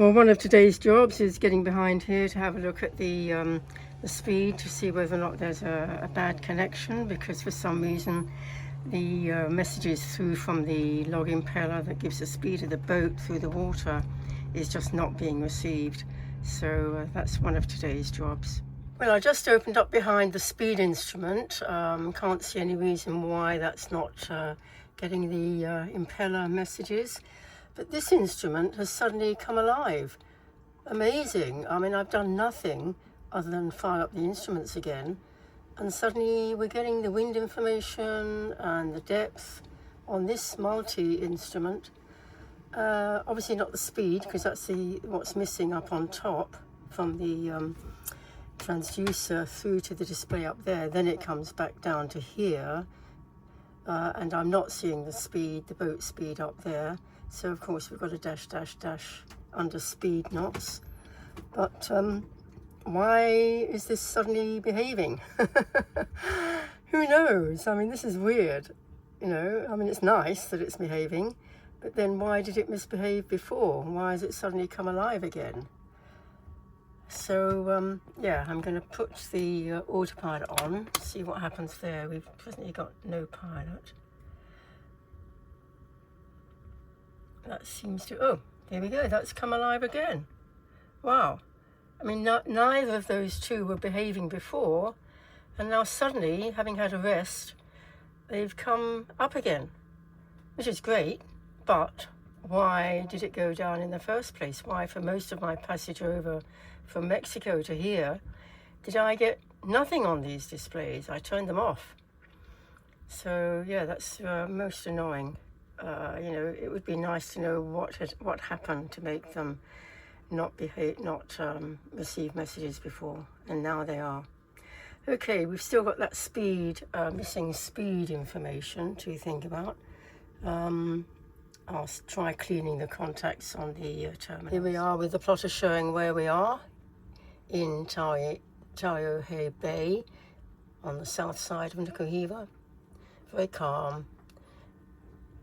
Well, one of today's jobs is getting behind here to have a look at the speed to see whether or not there's a bad connection, because for some reason the messages through from the log impeller that gives the speed of the boat through the water is just not being received. So that's one of today's jobs. Well, I just opened up behind the speed instrument. Can't see any reason why that's not getting the impeller messages. But this instrument has suddenly come alive. Amazing. I mean, I've done nothing other than fire up the instruments again, and suddenly we're getting the wind information and the depth on this multi-instrument. Obviously not the speed, because that's what's missing up on top from the transducer through to the display up there. Then it comes back down to here, and I'm not seeing the speed, the boat speed up there. So of course we've got a dash dash dash under speed knots. But why is this suddenly behaving? Who knows? I mean, this is weird, you know. I mean, it's nice that it's behaving, but then why did it misbehave before? Why has it suddenly come alive again? So yeah, I'm going to put the autopilot on, see what happens there. We've presently got no pilot. That seems to, oh, there we go, that's come alive again. Wow. I mean, neither of those two were behaving before, and now suddenly, having had a rest, they've come up again, which is great. But why did it go down in the first place? Why, for most of my passage over from Mexico to here, did I get nothing on these displays? I turned them off. So yeah, that's most annoying. You know, it would be nice to know what happened to make them not receive messages before, and now they are. Okay, we've still got that speed, missing speed information to think about. I'll try cleaning the contacts on the terminal. Here we are with the plotter showing where we are in Taiohae Bay on the south side of Nuku Hiva. Very calm.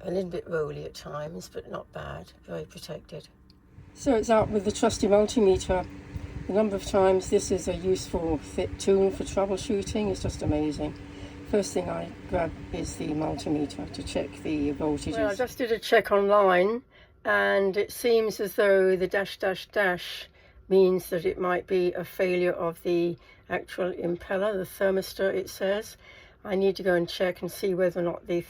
A little bit rolly at times, but not bad, very protected. So it's out with the trusty multimeter. The number of times this is a useful fit tool for troubleshooting is just amazing. First thing I grab is the multimeter to check the voltages. Well, I just did a check online, and it seems as though the dash dash dash means that it might be a failure of the actual impeller, the thermistor it says. I need to go and check and see whether or not the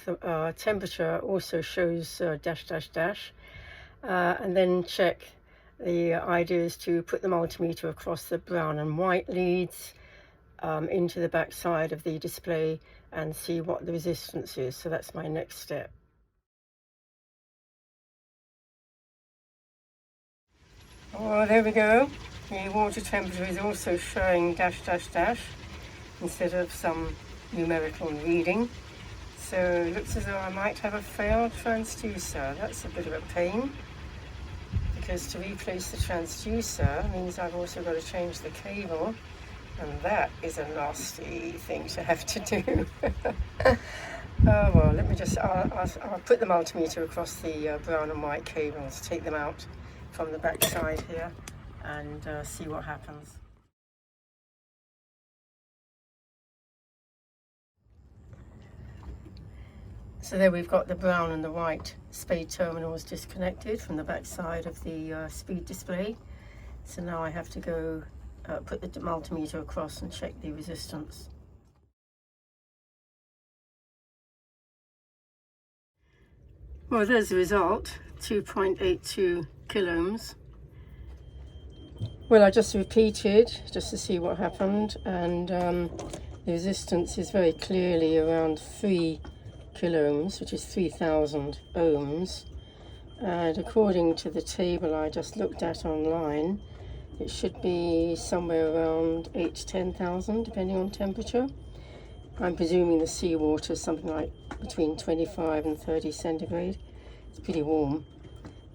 temperature also shows dash dash dash, and then check. The idea is to put the multimeter across the brown and white leads into the back side of the display and see what the resistance is. So that's my next step. Oh, there we go. The water temperature is also showing dash dash dash instead of some numerical reading. So it looks as though I might have a failed transducer. That's a bit of a pain, because to replace the transducer means I've also got to change the cable, and that is a nasty thing to have to do. Oh well, let me just, I'll put the multimeter across the brown and white cables, take them out from the back side here, and see what happens. So there we've got the brown and the white spade terminals disconnected from the back side of the speed display. So now I have to go put the multimeter across and check the resistance. Well, there's the result, 2.82 kiloohms. Well, I just repeated just to see what happened, and the resistance is very clearly around 3 kiloohms, which is 3,000 ohms, and according to the table I just looked at online, it should be somewhere around 8 to 10,000 depending on temperature. I'm presuming the seawater is something like between 25 and 30 centigrade. It's pretty warm,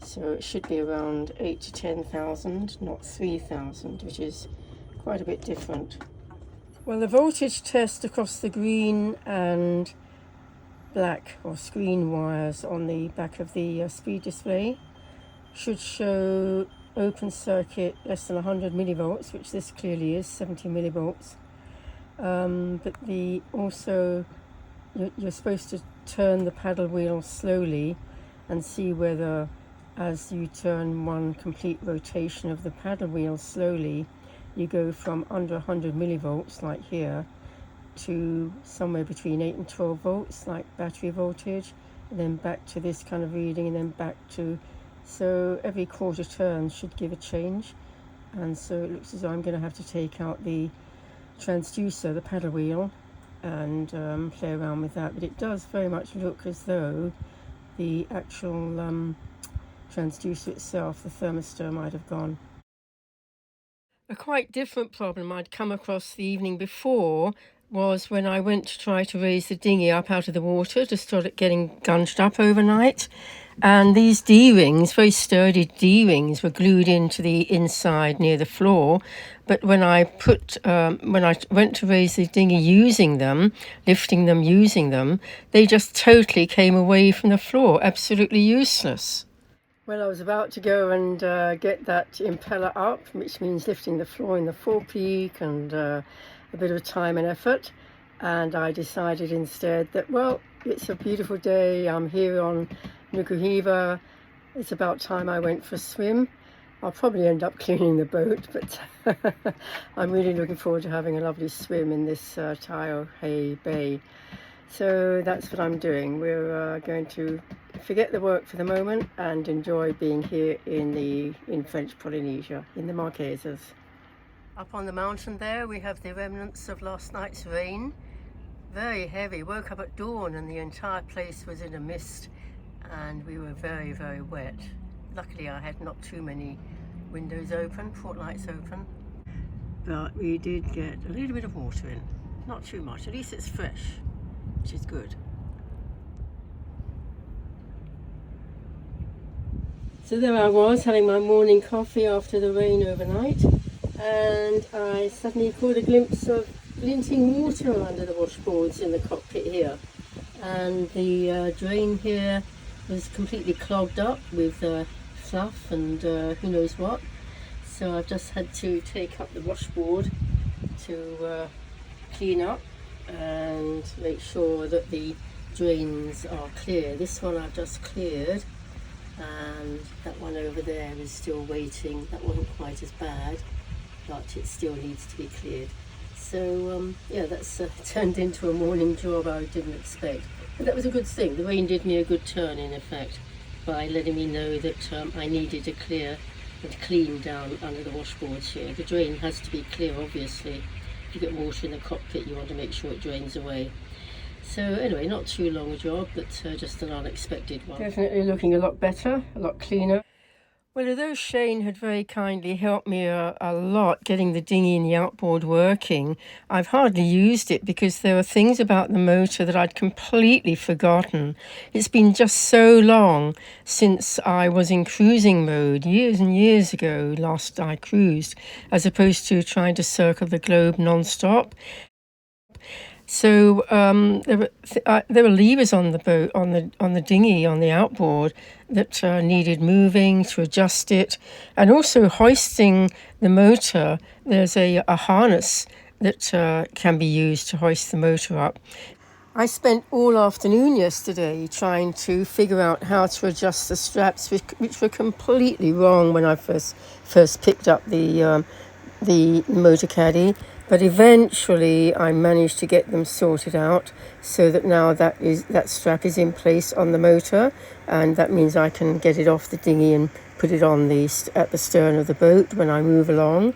so it should be around 8 to 10,000, not 3,000, which is quite a bit different. Well, the voltage test across the green and black or screen wires on the back of the speed display should show open circuit less than 100 millivolts, which this clearly is, 70 millivolts. But you're supposed to turn the paddle wheel slowly and see whether, as you turn one complete rotation of the paddle wheel slowly, you go from under 100 millivolts like here to somewhere between 8 and 12 volts like battery voltage, and then back to this kind of reading, and then back to, so every quarter turn should give a change. And so it looks as though I'm going to have to take out the transducer, the paddle wheel, and play around with that. But it does very much look as though the actual transducer itself, the thermistor, might have gone. A quite different problem I'd come across the evening before was when I went to try to raise the dinghy up out of the water to start it getting gunched up overnight. And these D-rings, very sturdy D-rings, were glued into the inside near the floor. But when I went to raise the dinghy using them, lifting them using them, they just totally came away from the floor, absolutely useless. Well, I was about to go and get that impeller up, which means lifting the floor in the forepeak and a bit of time and effort. And I decided instead that, well, it's a beautiful day. I'm here on Nuku Hiva. It's about time I went for a swim. I'll probably end up cleaning the boat, but I'm really looking forward to having a lovely swim in this Taiohae Bay. So that's what I'm doing. We're going to forget the work for the moment and enjoy being here in French Polynesia, in the Marquesas. Up on the mountain there we have the remnants of last night's rain. Very heavy. Woke up at dawn and the entire place was in a mist and we were very, very wet. Luckily I had not too many windows open, port lights open, but we did get a little bit of water in. Not too much, at least it's fresh, which is good. So there I was, having my morning coffee after the rain overnight, and I suddenly caught a glimpse of glinting water under the washboards in the cockpit here. And the drain here was completely clogged up with fluff and who knows what. So I've just had to take up the washboard to clean up and make sure that the drains are clear. This one I've just cleared, and that one over there is still waiting. That wasn't quite as bad, but it still needs to be cleared. So yeah, that's turned into a morning job I didn't expect. But that was a good thing. The rain did me a good turn in effect by letting me know that I needed to clear and clean down under the washboards here. The drain has to be clear, obviously. If you get water in the cockpit, you want to make sure it drains away. So anyway, not too long a job, but just an unexpected one. Definitely looking a lot better, a lot cleaner. Well, although Jeanne had very kindly helped me a lot getting the dinghy and the outboard working, I've hardly used it because there were things about the motor that I'd completely forgotten. It's been just so long since I was in cruising mode, years and years ago, last I cruised, as opposed to trying to circle the globe non-stop. So there were levers on the boat, on the dinghy, on the outboard that needed moving to adjust it, and also hoisting the motor. There's a harness that can be used to hoist the motor up. I spent all afternoon yesterday trying to figure out how to adjust the straps, which were completely wrong when I first picked up the motor caddy. But eventually I managed to get them sorted out so that now that strap is in place on the motor, and that means I can get it off the dinghy and put it on at the stern of the boat when I move along.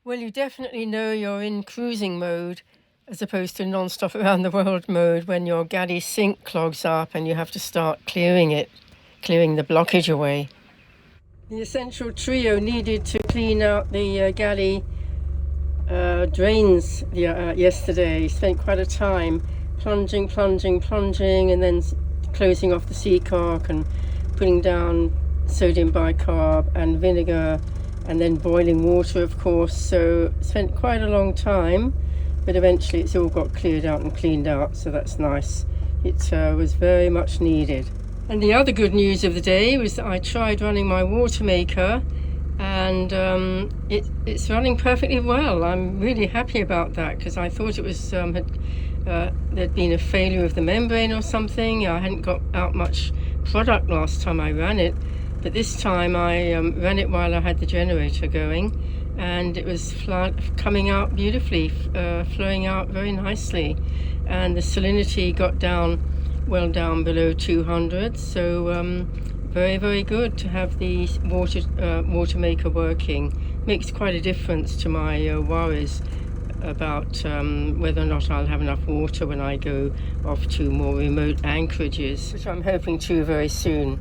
Well, you definitely know you're in cruising mode as opposed to non-stop around the world mode when your galley sink clogs up and you have to start clearing the blockage away. The essential trio needed to clean out the galley drains yesterday. Spent quite a time plunging, and then closing off the sea caulk and putting down sodium bicarb and vinegar, and then boiling water, of course. So spent quite a long time, but eventually it's all got cleared out and cleaned out, so that's nice. It was very much needed. And the other good news of the day was that I tried running my water maker, and it's running perfectly well. I'm really happy about that, because I thought it was there'd been a failure of the membrane or something. I hadn't got out much product last time I ran it, but this time I ran it while I had the generator going, and it was coming out beautifully, flowing out very nicely, and the salinity got down well down below 200. So very, very good to have the water maker working. Makes quite a difference to my worries about whether or not I'll have enough water when I go off to more remote anchorages, which I'm hoping to very soon.